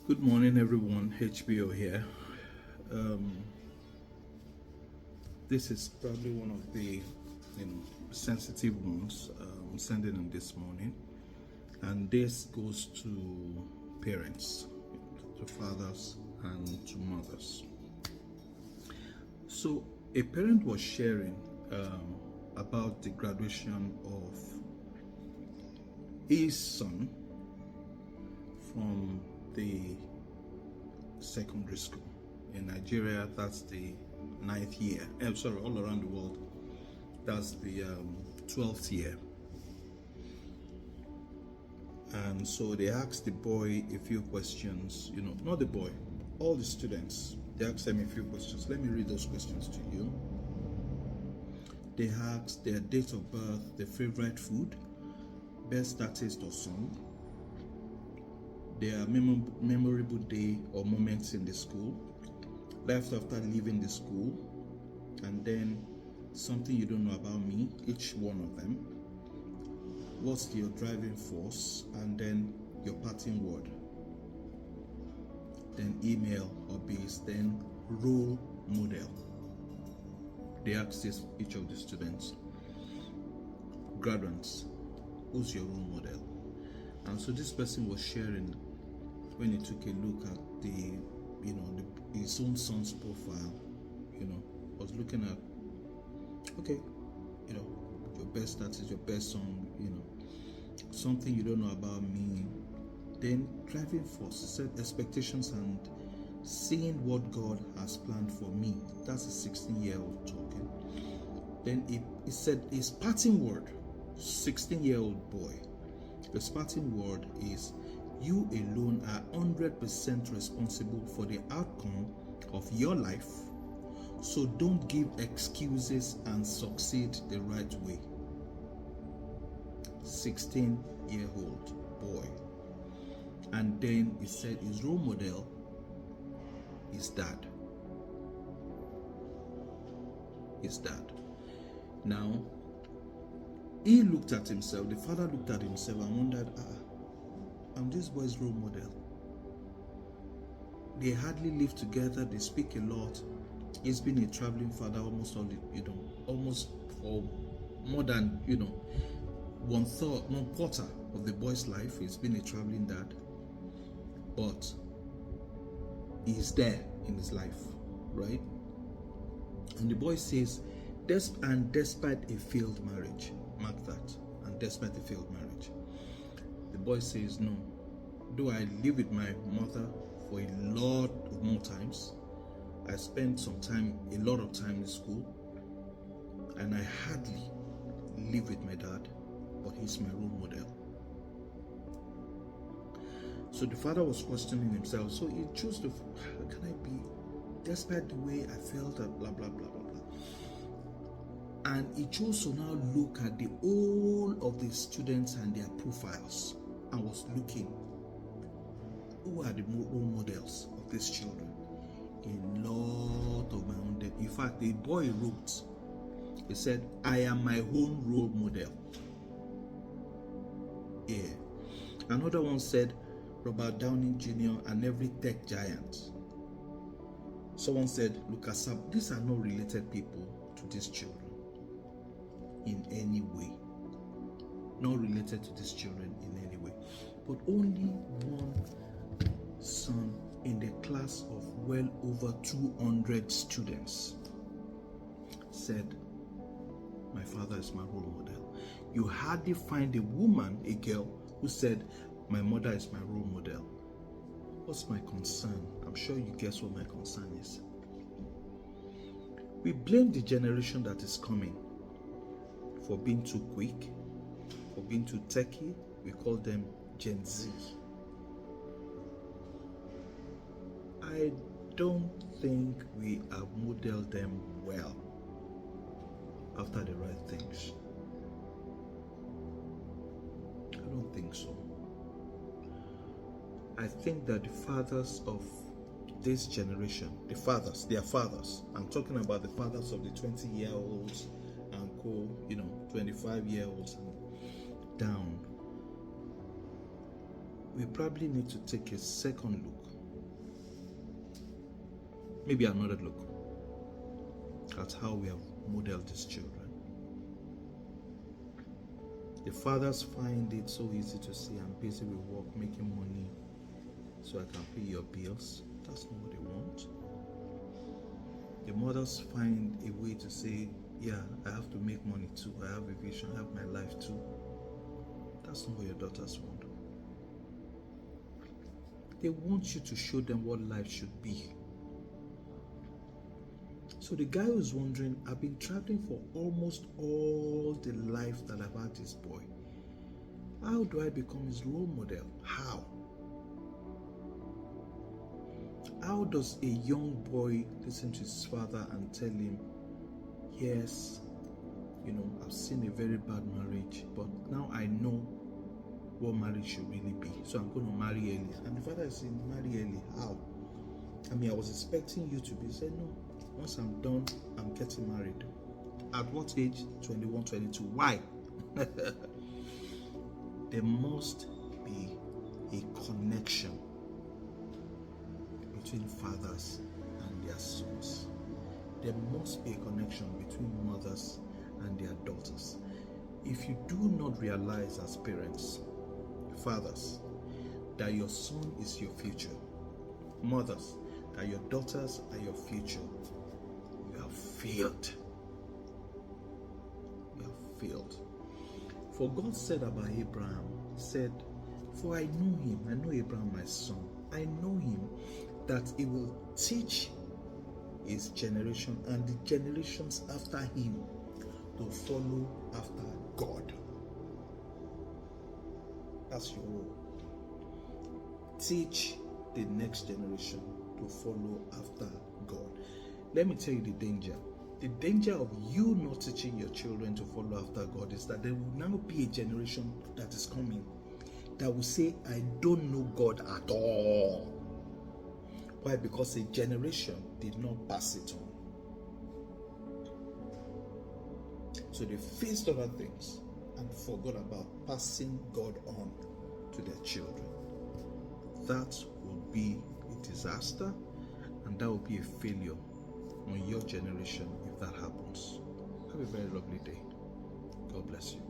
Good morning, everyone. HBO here. Um, this is probably one of the sensitive ones sending in this morning, and this goes to parents, to fathers, and to mothers. So, a parent was sharing about the graduation of his son from the secondary school. In Nigeria, that's the ninth year. Sorry, all around the world, that's the 12th year. And so they asked the boy a few questions, not the boy, all the students. They asked them a few questions. Let me read those questions to you. They asked their date of birth, their favorite food, best artist or song, their memorable day or moments in the school, life after leaving the school, and then something you don't know about me, each one of them. What's your driving force, and then your parting word. Then email or base, then role model. They asked this each of the students. Graduates, who's your role model? And so this person was sharing when he took a look at his own son's profile, was looking at, okay, your best artist, your best song, something you don't know about me. Then driving force, he said expectations and seeing what God has planned for me. That's a 16-year-old talking. Then he said his parting word, 16-year-old boy, his parting word is, you alone are 100% responsible for the outcome of your life, so don't give excuses and succeed the right way. 16-year-old boy. And then he said his role model is dad. His dad. Now, he looked at himself, the father looked at himself and wondered, I'm this boy's role model. They hardly live together, they speak a lot. He's been a traveling father almost for more than, one quarter of the boy's life. He's been a traveling dad. But he's there in his life, right? And the boy says, despite a failed marriage, mark that, and despite a failed marriage, the boy says, no, though I live with my mother for a lot of more times, I spent a lot of time in school, and I hardly live with my dad, but he's my role model. So the father was questioning himself. So he chose to, how can I be, despite the way I felt, blah, blah, blah, blah, blah. And he chose to now look at the whole of the students and their profiles, and was looking, who are the role models of these children? A lot of my own depth. In fact, the boy wrote, he said, I am my own role model. Yeah. Another one said, Robert Downey Jr. and every tech giant. Someone said, Lucas, these are not related people to these children in any way. Not related to these children in any way. But only one son in the class of well over 200 students said, my father is my role model. You hardly find a woman, a girl, who said, my mother is my role model. What's my concern? I'm sure you guess what my concern is. We blame the generation that is coming for being too quick, for being too techy. We call them Gen Z. I don't think we have modeled them well after the right things. I don't think so. I think that the fathers of this generation, their fathers, I'm talking about the fathers of the 20-year-olds and 25-year-olds and down, we probably need to take a second look Maybe another look at how we have modeled these children. The fathers find it so easy to say, I'm busy with work, making money so I can pay your bills. That's not what they want. The mothers find a way to say, yeah, I have to make money too. I have a vision, I have my life too. That's not what your daughters want. They want you to show them what life should be. So the guy who's wondering, I've been traveling for almost all the life that I've had this boy. How do I become his role model? How? How does a young boy listen to his father and tell him, yes, I've seen a very bad marriage, but now I know what marriage should really be, so I'm going to marry early. And the father is saying, marry early? How? I mean, I was expecting you to be. He said, no, once I'm done, I'm getting married. At what age? 21, 22. Why? There must be a connection between fathers and their sons. There must be a connection between mothers and their daughters. If you do not realize as parents, fathers, that your son is your future, mothers, that your daughters are your future, you have failed. You have failed. For God said about Abraham, he said, for I know him, I know Abraham my son, I know him, that he will teach his generation and the generations after him to follow after God. That's your role. Teach the next generation to follow after God. Let me tell you the danger. The danger of you not teaching your children to follow after God is that there will now be a generation that is coming that will say, I don't know God at all. Why? Because a generation did not pass it on. So they faced other things and forgot about passing God on to their children. That will be a disaster, and that will be a failure on your generation if that happens. Have a very lovely day. God bless you.